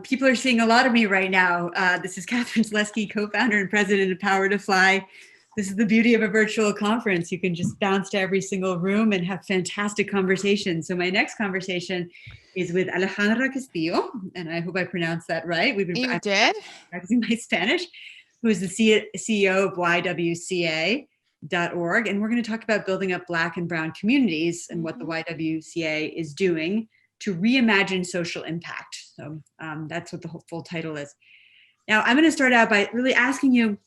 People are seeing a lot of me right now. This is Catherine Zaleski, co-founder and president of Power to Fly. This is the beauty of a virtual conference. You can just bounce to every single room and have fantastic conversations. So my next conversation is with Alejandra Castillo, and I hope I pronounced that right. You did? Practicing my Spanish, who is the CEO of YWCA.org. And we're going to talk about building up Black and Brown communities and what the YWCA is doing to reimagine social impact. So that's what the full title is. Now, I'm going to start out by really asking you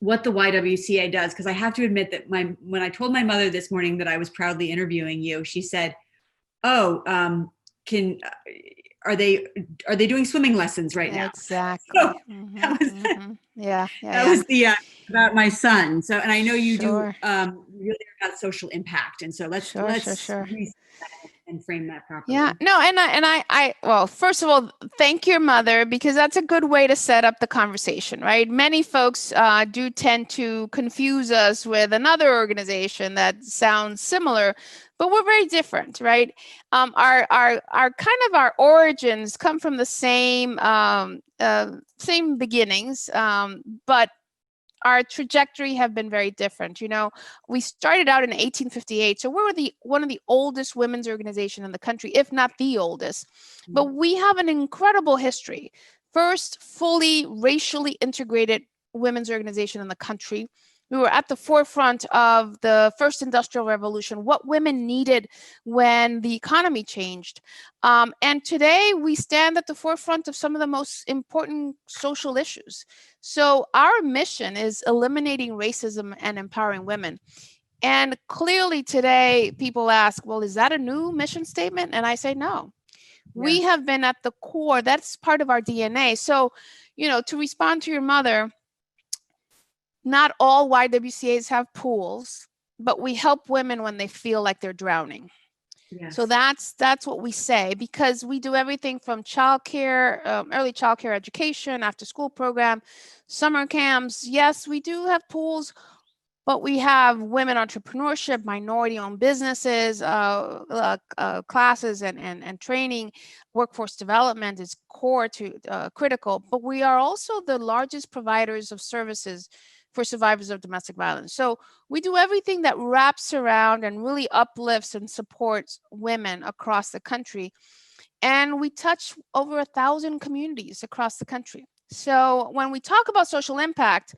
what the YWCA does, because I have to admit that when I told my mother this morning that I was proudly interviewing you, she said, "Oh, are they doing swimming lessons right now?" Exactly. So that was that was the about my son. So, and I know you do really about social impact, and so let's and frame that properly. Yeah, no, and I well, first of all, thank your mother, because that's a good way to set up the conversation, right? Many folks do tend to confuse us with another organization that sounds similar, but we're very different, right? Our kind of our origins come from the same beginnings, but our trajectory have been very different. You know, we started out in 1858, so we were one of the oldest women's organization in the country, if not the oldest. But we have an incredible history. First, fully racially integrated women's organization in the country. We were at the forefront of the first industrial revolution, what women needed when the economy changed. And today we stand at the forefront of some of the most important social issues. So our mission is eliminating racism and empowering women. And clearly today people ask, well, is that a new mission statement? And I say, no. We have been at the core. That's part of our DNA. So, you know, to respond to your mother, not all YWCAs have pools, but we help women when they feel like they're drowning. Yes. So that's what we say, because we do everything from childcare, early childcare education, after school program, summer camps. Yes, we do have pools, but we have women entrepreneurship, minority-owned businesses, classes and training. Workforce development is core to critical, but we are also the largest providers of services for survivors of domestic violence. So we do everything that wraps around and really uplifts and supports women across the country. And we touch over 1,000 communities across the country. So when we talk about social impact,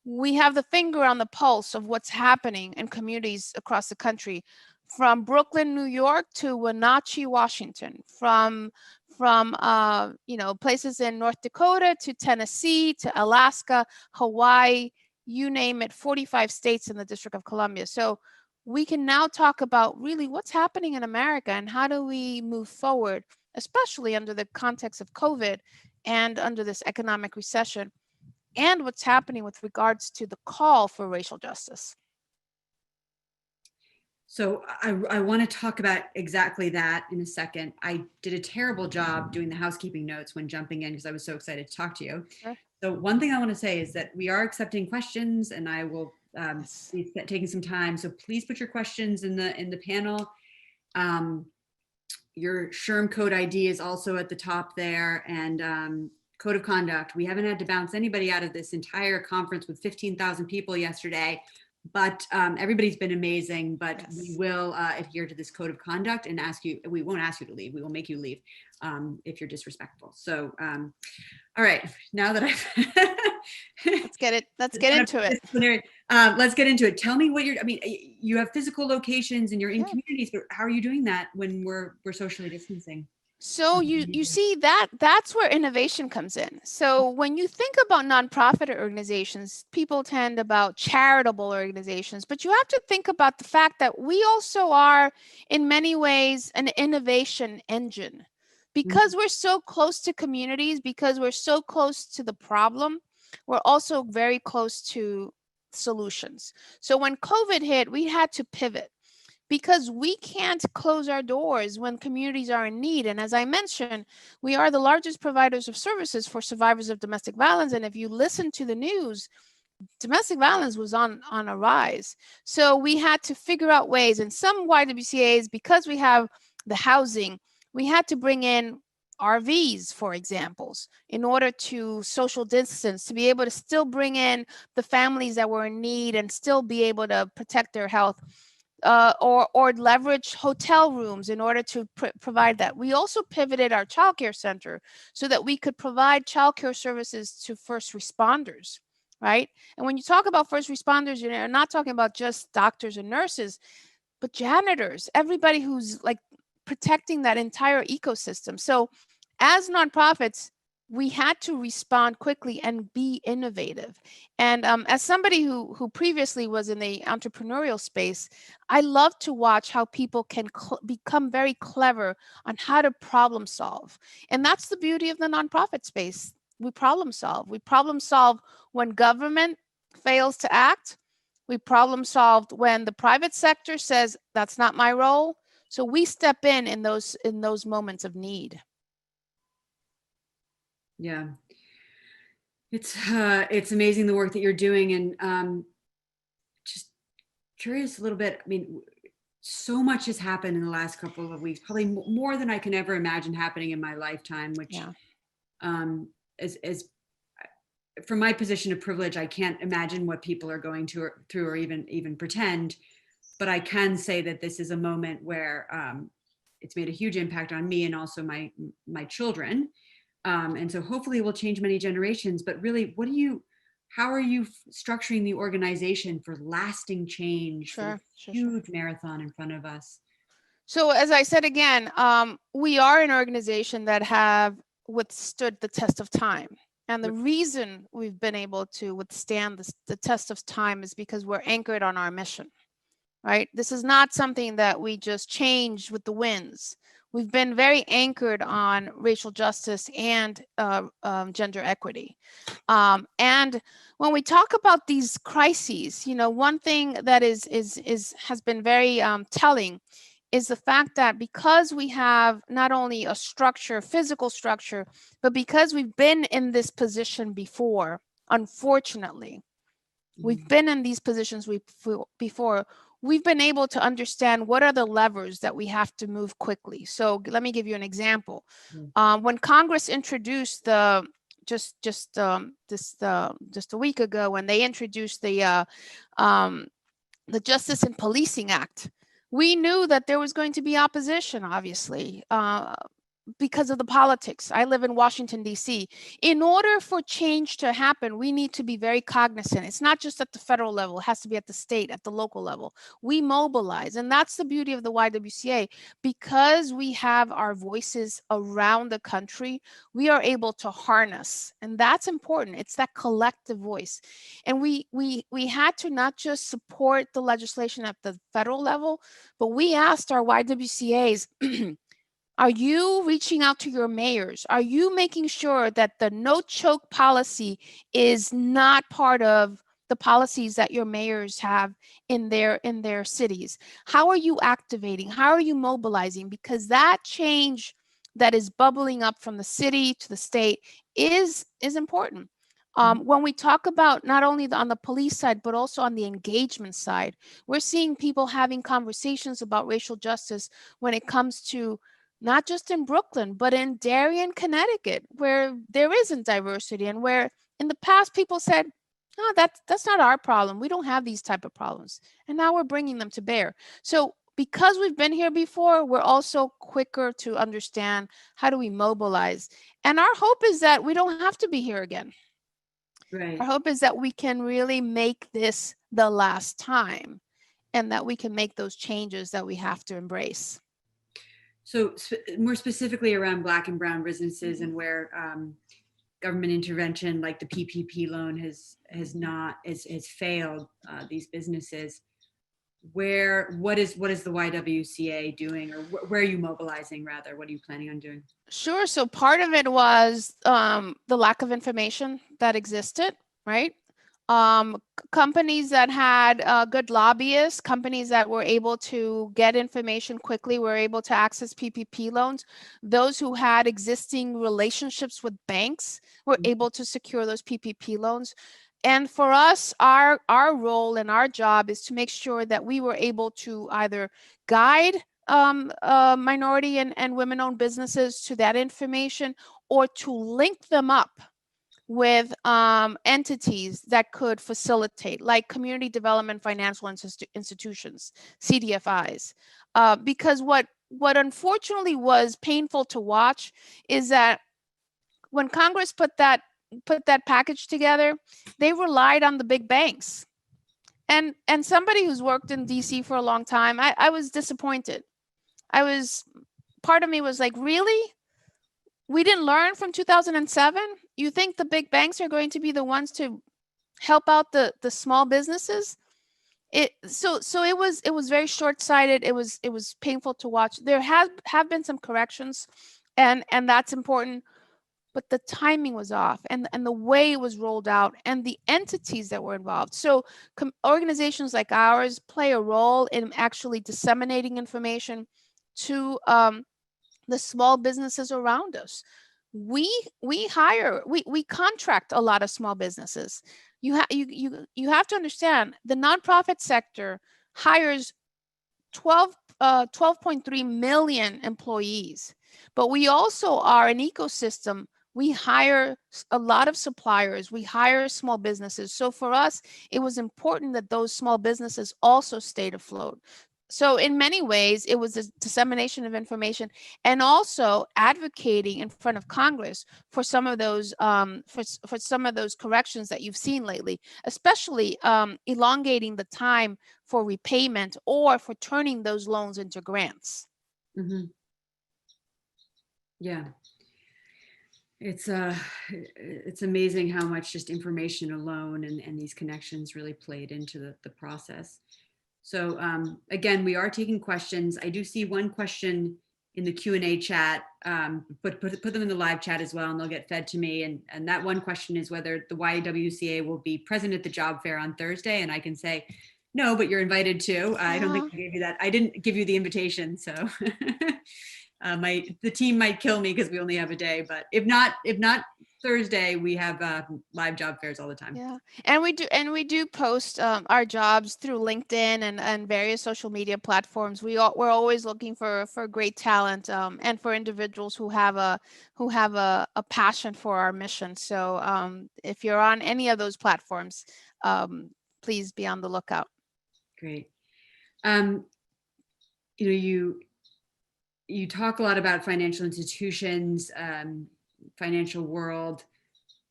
we have the finger on the pulse of what's happening in communities across the country, from Brooklyn, New York to Wenatchee, Washington, from places in North Dakota to Tennessee to Alaska, Hawaii, you name it, 45 states in the District of Columbia. So we can now talk about really what's happening in America and how do we move forward, especially under the context of COVID and under this economic recession, and what's happening with regards to the call for racial justice. So I want to talk about exactly that in a second. I did a terrible job doing the housekeeping notes when jumping in because I was so excited to talk to you. Sure. So one thing I want to say is that we are accepting questions, and I will be taking some time. So please put your questions in the panel. Your SHRM code ID is also at the top there, and code of conduct. We haven't had to bounce anybody out of this entire conference with 15,000 people yesterday, but everybody's been amazing. But we will adhere to this code of conduct and we won't ask you to leave. We will make you leave if you're disrespectful. So, all right, now that I've let's get into it. Let's get into it. Tell me what you have physical locations and you're in communities, but how are you doing that when we're socially distancing? So you see that's where innovation comes in. So when you think about nonprofit organizations, people tend about charitable organizations, but you have to think about the fact that we also are in many ways an innovation engine, because we're so close to communities, because we're so close to the problem. We're also very close to solutions. So when COVID hit, we had to pivot, because we can't close our doors when communities are in need. And as I mentioned, we are the largest providers of services for survivors of domestic violence. And if you listen to the news, domestic violence was on a rise. So we had to figure out ways. And some YWCAs, because we have the housing, we had to bring in RVs, for examples, in order to social distance, to be able to still bring in the families that were in need and still be able to protect their health, or leverage hotel rooms in order to provide that. We also pivoted our childcare center so that we could provide childcare services to first responders, right? And when you talk about first responders, you're not talking about just doctors and nurses, but janitors, everybody who's like protecting that entire ecosystem. So as nonprofits, we had to respond quickly and be innovative. And as somebody who previously was in the entrepreneurial space, I love to watch how people can become very clever on how to problem solve. And that's the beauty of the nonprofit space. We problem solve. We problem solve when government fails to act. We problem solved when the private sector says, that's not my role. So we step in those moments of need. Yeah, it's amazing the work that you're doing, and just curious a little bit. I mean, so much has happened in the last couple of weeks, probably more than I can ever imagine happening in my lifetime. Which, Yeah. As from my position of privilege, I can't imagine what people are going through, or even pretend. But I can say that this is a moment where it's made a huge impact on me and also my children. And so hopefully it will change many generations. But really, how are you structuring the organization for lasting change? Sure, for this huge marathon in front of us? So as I said again, we are an organization that have withstood the test of time. And the reason we've been able to withstand the test of time is because we're anchored on our mission, right? This is not something that we just change with the winds. We've been very anchored on racial justice and gender equity. And when we talk about these crises, one thing that has been very telling is the fact that because we have not only a structure, physical structure, but because we've been in this position before, unfortunately, we've been in these positions before, we've been able to understand what are the levers that we have to move quickly. So let me give you an example. When Congress introduced just a week ago, when they introduced the Justice and Policing Act, we knew that there was going to be opposition, obviously, because of the politics. I live in Washington, D.C. In order for change to happen, we need to be very cognizant. It's not just at the federal level. It has to be at the state, at the local level. We mobilize. And that's the beauty of the YWCA. Because we have our voices around the country, we are able to harness. And that's important. It's that collective voice. And we had to not just support the legislation at the federal level, but we asked our YWCAs, are you reaching out to your mayors? Are you making sure that the no choke policy is not part of the policies that your mayors have in their cities? How are you activating? How are you mobilizing? Because that change that is bubbling up from the city to the state is important. When we talk about not only on the police side, but also on the engagement side, we're seeing people having conversations about racial justice when it comes to not just in Brooklyn, but in Darien, Connecticut, where there isn't diversity and where in the past people said, oh, that's not our problem. We don't have these type of problems. And now we're bringing them to bear. So because we've been here before, we're also quicker to understand how do we mobilize. And our hope is that we don't have to be here again. Right. Our hope is that we can really make this the last time and that we can make those changes that we have to embrace. So more specifically around Black and brown businesses and where government intervention like the PPP loan has failed these businesses, what is the YWCA doing, or where are you mobilizing rather? What are you planning on doing? Sure. So part of it was the lack of information that existed, right? Companies that had good lobbyists, companies that were able to get information quickly, were able to access PPP loans. Those who had existing relationships with banks were able to secure those PPP loans. And for us, our role and our job is to make sure that we were able to either guide minority and women-owned businesses to that information, or to link them up with entities that could facilitate, like community development financial institutions, CDFIs. Because what unfortunately was painful to watch is that when Congress put that package together, they relied on the big banks. And somebody who's worked in DC for a long time, I was disappointed. Part of me was like, really? We didn't learn from 2007? You think the big banks are going to be the ones to help out the small businesses? So it was very short-sighted. It was painful to watch. There have been some corrections, and that's important, but the timing was off, and the way it was rolled out, and the entities that were involved. So organizations like ours play a role in actually disseminating information to the small businesses around us. We contract a lot of small businesses. You have to understand, the nonprofit sector hires 12.3 million employees, but we also are an ecosystem. We hire a lot of suppliers. We hire small businesses. So for us, it was important that those small businesses also stayed afloat. So in many ways, it was a dissemination of information, and also advocating in front of Congress for some of those for some of those corrections that you've seen lately, especially elongating the time for repayment or for turning those loans into grants. Mm-hmm. Yeah. It's amazing how much just information alone and these connections really played into the process. So again, we are taking questions. I do see one question in the Q&A chat, but put them in the live chat as well, and they'll get fed to me. And that one question is whether the YWCA will be present at the job fair on Thursday. And I can say, no, but you're invited to. I don't think I gave you that. I didn't give you the invitation. So the team might kill me because we only have a day, but if not Thursday, we have live job fairs all the time. Yeah, and we do post our jobs through LinkedIn and various social media platforms. We're always looking for great talent and for individuals who have a passion for our mission. So if you're on any of those platforms, please be on the lookout. Great. You talk a lot about financial institutions, financial world.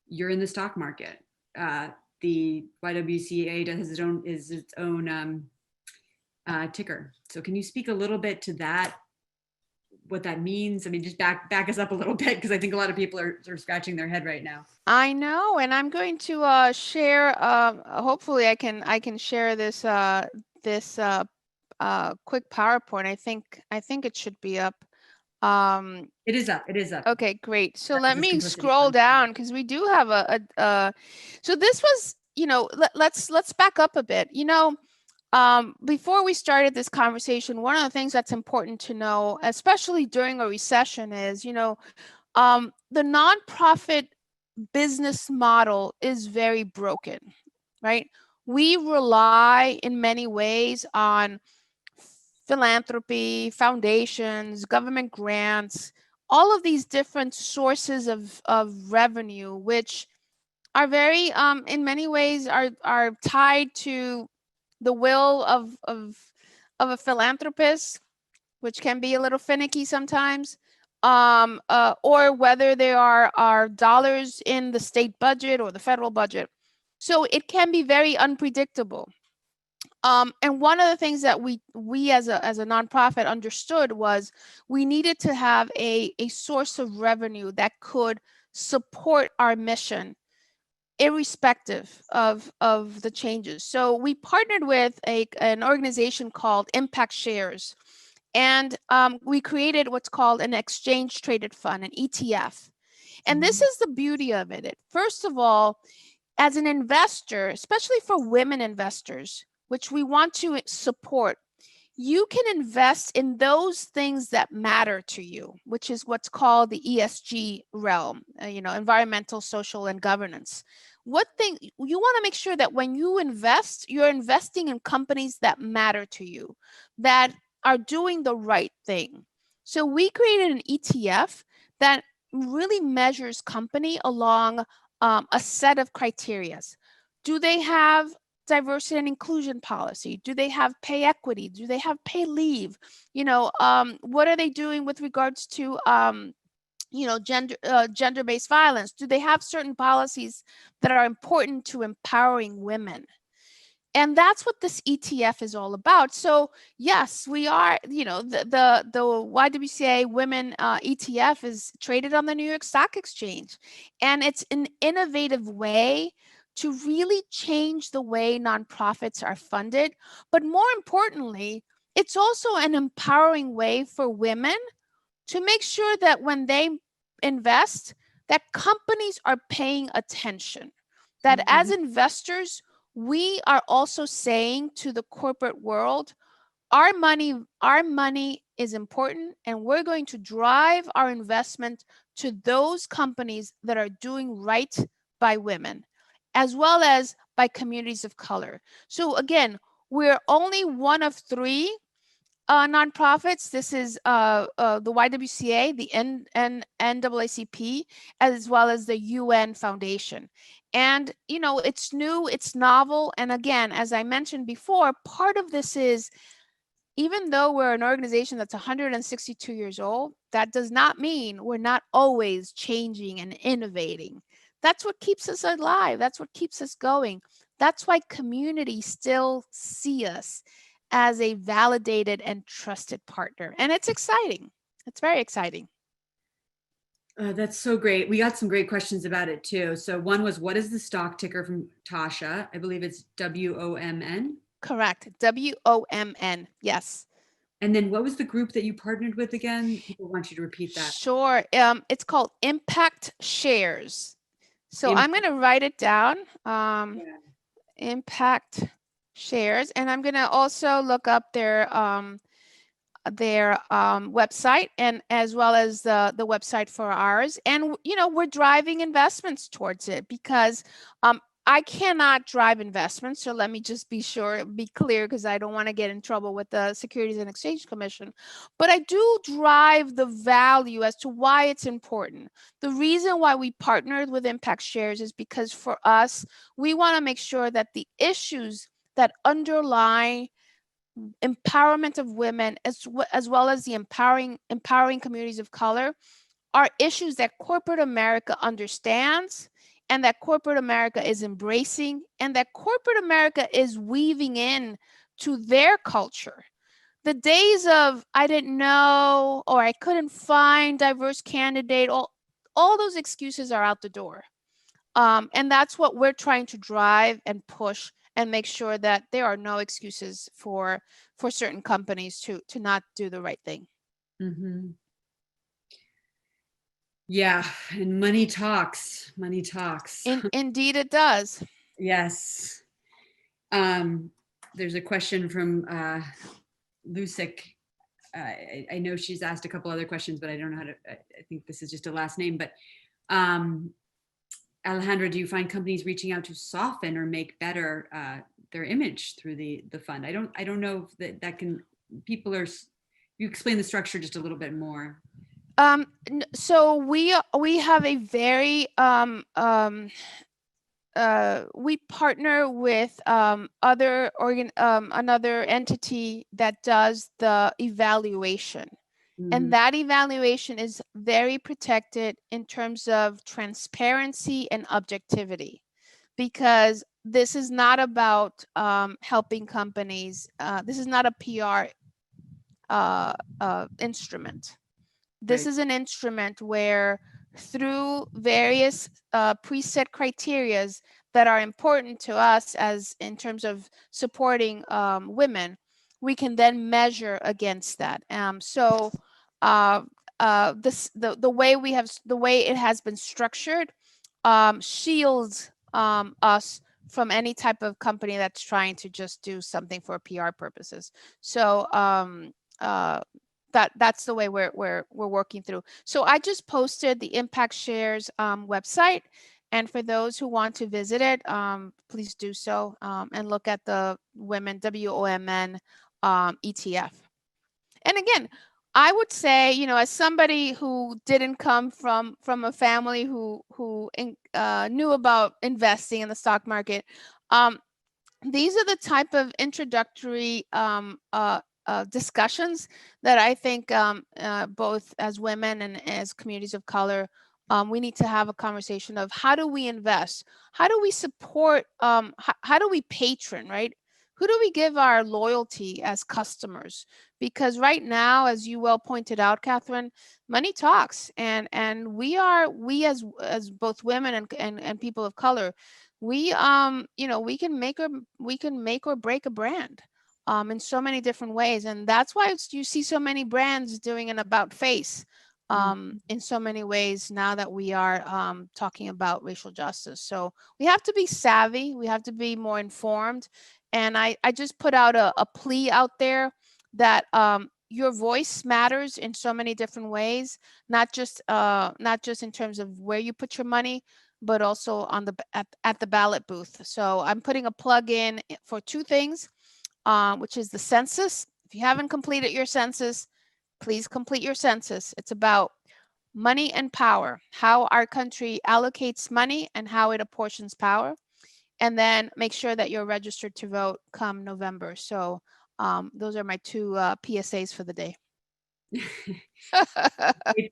You're in the stock market. The YWCA has its own ticker. So can you speak a little bit to that? What that means? I mean, just back us up a little bit, because I think a lot of people are sort of scratching their head right now. I know, and I'm going to share. Hopefully, I can share this quick PowerPoint. I think it should be up. It is up. Okay, great. So let me scroll down, because we do have so this was, let's back up a bit. Before we started this conversation, one of the things that's important to know, especially during a recession, is, the nonprofit business model is very broken, right? We rely in many ways on philanthropy, foundations, government grants, all of these different sources of revenue, which are very, in many ways, are tied to the will of a philanthropist, which can be a little finicky sometimes, or whether there are dollars in the state budget or the federal budget. So it can be very unpredictable. And one of the things that we as a nonprofit understood was we needed to have a source of revenue that could support our mission, irrespective of the changes. So we partnered with an organization called Impact Shares, and we created what's called an exchange traded fund, an ETF. And this is the beauty of it. First of all, as an investor, especially for women investors, which we want to support, you can invest in those things that matter to you, which is what's called the ESG realm, environmental, social, and governance. You want to make sure that when you invest, you're investing in companies that matter to you, that are doing the right thing. So we created an ETF that really measures company along a set of criteria. Do they have diversity and inclusion policy? Do they have pay equity? Do they have pay leave? What are they doing with regards to gender-based violence? Do they have certain policies that are important to empowering women? And that's what this ETF is all about. So yes, we are, the YWCA Women ETF is traded on the New York Stock Exchange. And it's an innovative way to really change the way nonprofits are funded. But more importantly, it's also an empowering way for women to make sure that when they invest, that companies are paying attention, that as investors, we are also saying to the corporate world, our money is important, and we're going to drive our investment to those companies that are doing right by women, as well as by communities of color. So again, we're only one of three nonprofits. This is the YWCA, the NAACP, as well as the UN Foundation. And, it's new, it's novel. And again, as I mentioned before, part of this is, even though we're an organization that's 162 years old, that does not mean we're not always changing and innovating. That's what keeps us alive. That's what keeps us going. That's why communities still see us as a validated and trusted partner. And it's exciting. It's very exciting. That's so great. We got some great questions about it too. So one was, what is the stock ticker from Tasha? I believe it's WOMN. Correct. WOMN. Yes. And then what was the group that you partnered with again? People want you to repeat that. Sure. It's called Impact Shares. So I'm going to write it down. Impact Shares. And I'm going to also look up their website, and as well as the website for ours. And, we're driving investments towards it because I cannot drive investments. So let me just be clear, because I don't want to get in trouble with the Securities and Exchange Commission. But I do drive the value as to why it's important. The reason why we partnered with Impact Shares is because for us, we want to make sure that the issues that underlie empowerment of women, as well as the empowering communities of color, are issues that corporate America understands, and that corporate America is embracing, and that corporate America is weaving in to their culture. The days of I didn't know, or I couldn't find diverse candidate, all those excuses are out the door. And that's what we're trying to drive and push and make sure that there are no excuses for certain companies to not do the right thing. Mm-hmm. Yeah, and money talks. Money talks. Indeed, it does. Yes. There's a question from Lucic. I know she's asked a couple other questions, but I don't know how to. I think this is just a last name. But Alejandra, do you find companies reaching out to soften or make better their image through the fund? I don't know if that can. People are. You explain the structure just a little bit more. So we have a very we partner with another entity that does the evaluation. Mm-hmm. And that evaluation is very protected in terms of transparency and objectivity, because this is not about helping companies. This is not a PR instrument. This is an instrument where, through various preset criterias that are important to us as in terms of supporting women, we can then measure against that. So the way it has been structured shields us from any type of company that's trying to just do something for PR purposes. So that's the way we're working through. So I just posted the Impact Shares website, and for those who want to visit it, please do so and look at the WOMN ETF. And again, I would say, you know, as somebody who didn't come from a family who knew about investing in the stock market, these are the type of introductory discussions that I think both as women and as communities of color, we need to have a conversation of how do we invest? How do we support? How do we patron, right? Who do we give our loyalty as customers? Because right now, as you well pointed out, Catherine, money talks, and we as both women and people of color, we you know, we can make or break a brand in so many different ways, and that's why you see so many brands doing an about face in so many ways now that we are talking about racial justice. So we have to be savvy, we have to be more informed, and I just put out a plea out there that your voice matters in so many different ways, not just in terms of where you put your money, but also on the at the ballot booth. So I'm putting a plug in for two things, which is the census. If you haven't completed your census, please complete your census. It's about money and power, how our country allocates money and how it apportions power. And then make sure that you're registered to vote come November. So those are my two PSAs for the day.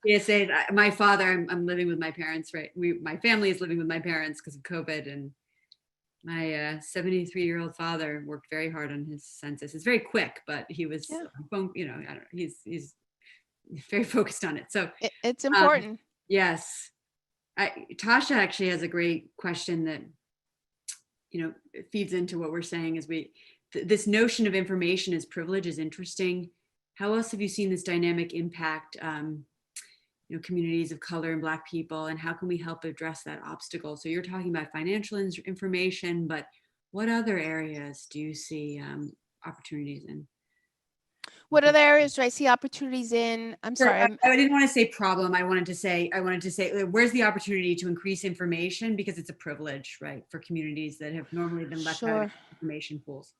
PSA. My father, I'm living with my parents, right? My family is living with my parents because of COVID, and my 73-year-old father worked very hard on his census. It's very quick, but he was, Yeah. you know, I don't know, he's very focused on it. So it's important. Yes. Tasha actually has a great question that, you know, feeds into what we're saying is this notion of information as privilege is interesting. How else have you seen this dynamic impact, you know, communities of color and Black people, and how can we help address that obstacle? So you're talking about financial information, but what other areas do you see opportunities in? What other areas do I see opportunities in? I'm sorry. I didn't want to say problem. I wanted to say, where's the opportunity to increase information, because it's a privilege, right, for communities that have normally been left out of information pools.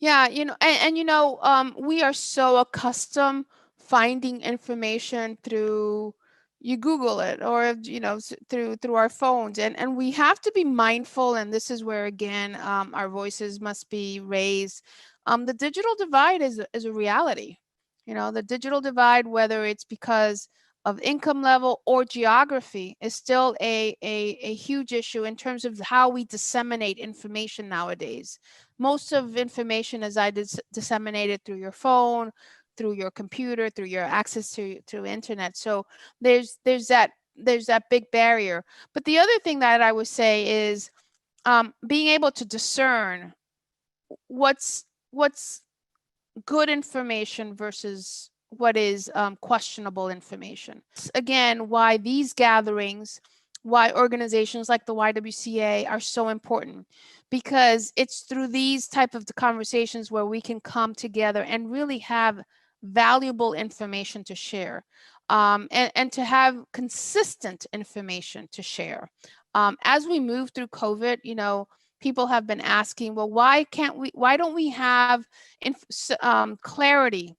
Yeah, you know, and you know, we are so accustomed finding information through you Google it, or you know, through our phones, and we have to be mindful. And this is where again, our voices must be raised. The digital divide is a reality. You know, the digital divide, whether it's because of income level or geography, is still a huge issue in terms of how we disseminate information nowadays. Most of information is either disseminated through your phone, through your computer, through your access to internet. So there's that big barrier. But the other thing that I would say is being able to discern what's good information versus what is questionable information. Again, why these gatherings, why organizations like the YWCA are so important, because it's through these type of conversations where we can come together and really have valuable information to share, and to have consistent information to share. As we move through COVID, you know, people have been asking, well, why don't we have clarity?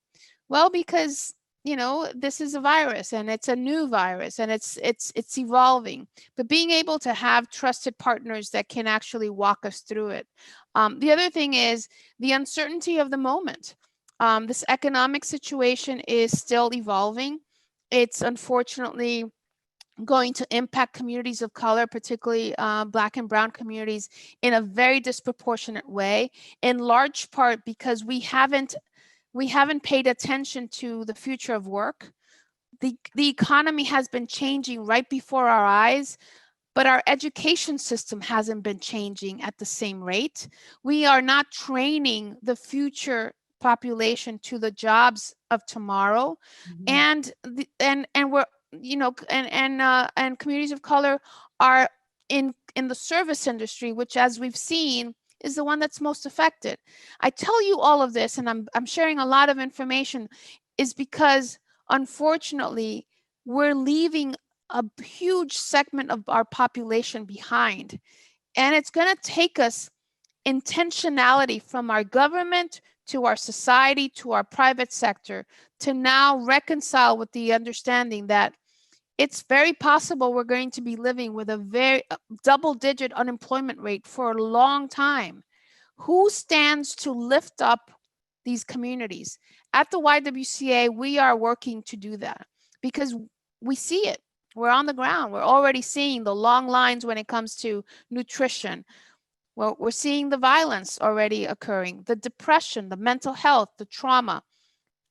Well, because you know, this is a virus and it's a new virus and it's evolving, but being able to have trusted partners that can actually walk us through it. The other thing is the uncertainty of the moment. This economic situation is still evolving. It's unfortunately going to impact communities of color, particularly Black and Brown communities, in a very disproportionate way, in large part because we haven't paid attention to the future of work. The economy has been changing right before our eyes, but our education system hasn't been changing at the same rate. We are not training the future population to the jobs of tomorrow. And we're, you know, and communities of color are in the service industry, which, as we've seen, is the one that's most affected. I tell you all of this, and I'm sharing a lot of information, is because unfortunately we're leaving a huge segment of our population behind, and it's going to take us intentionality from our government to our society, to our private sector, to now reconcile with the understanding that it's very possible we're going to be living with a very double-digit unemployment rate for a long time. Who stands to lift up these communities? At the YWCA, we are working to do that because we see it. We're on the ground. We're already seeing the long lines when it comes to nutrition. Well, we're seeing the violence already occurring, the depression, the mental health, the trauma.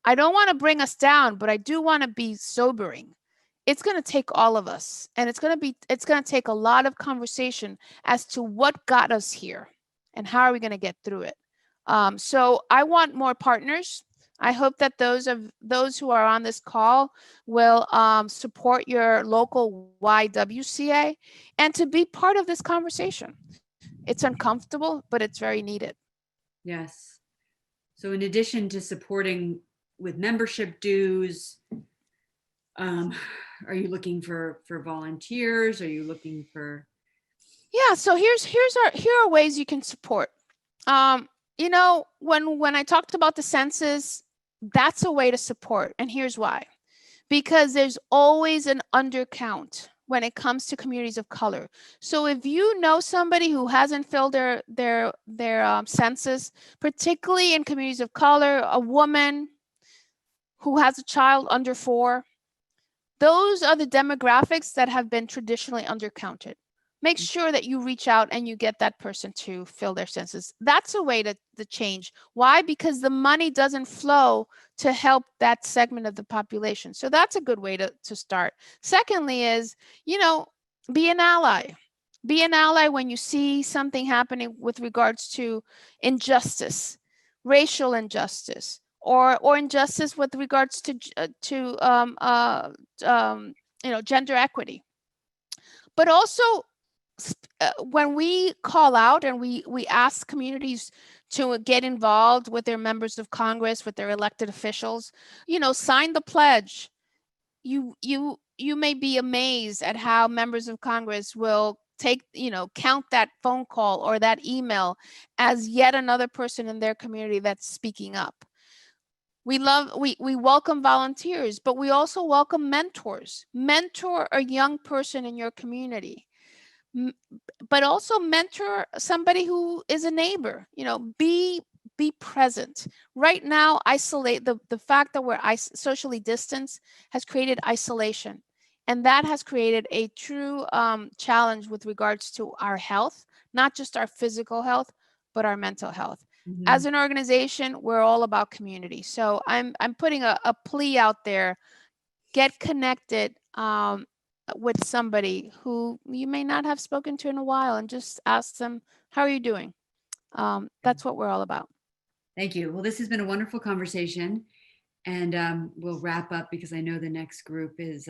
I don't want to bring us down, but I do want to be sobering. It's going to take all of us, and it's going to take a lot of conversation as to what got us here and how are we going to get through it. So I want more partners. I hope that those who are on this call will support your local YWCA and to be part of this conversation. It's uncomfortable, but it's very needed. Yes. So in addition to supporting with membership dues, are you looking for volunteers? Are you looking for? Yeah, so here are ways you can support. You know, when I talked about the census, that's a way to support, and here's why. Because there's always an undercount when it comes to communities of color. So if you know somebody who hasn't filled their census, particularly in communities of color, a woman who has a child under 4, those are the demographics that have been traditionally undercounted. Make sure that you reach out and you get that person to fill their census. That's a way to change. Why? Because the money doesn't flow to help that segment of the population. So that's a good way to start. Secondly is, you know, be an ally. Be an ally when you see something happening with regards to injustice, racial injustice, or injustice with regards to gender equity. But also, when we call out and we ask communities to get involved with their members of Congress, with their elected officials, you know, sign the pledge. You may be amazed at how members of Congress will count that phone call or that email as yet another person in their community that's speaking up. We welcome volunteers, but we also welcome mentors. Mentor a young person in your community, but also mentor somebody who is a neighbor. You know, be present. Right now, the fact that we're socially distanced has created isolation, and that has created a true challenge with regards to our health, not just our physical health, but our mental health. Mm-hmm. As an organization, we're all about community. So I'm putting a plea out there. Get connected with somebody who you may not have spoken to in a while, and just ask them, how are you doing? That's what we're all about. Thank you. Well, this has been a wonderful conversation, and we'll wrap up because I know the next group is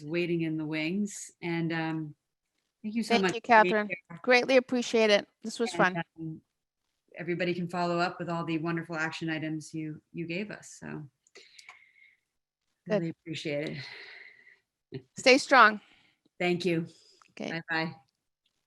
waiting in the wings. And thank you so much. Thank you, Catherine. Greatly appreciate it. This was fun. Everybody can follow up with all the wonderful action items you gave us. So really appreciate it. Stay strong. Thank you. Okay. Bye-bye.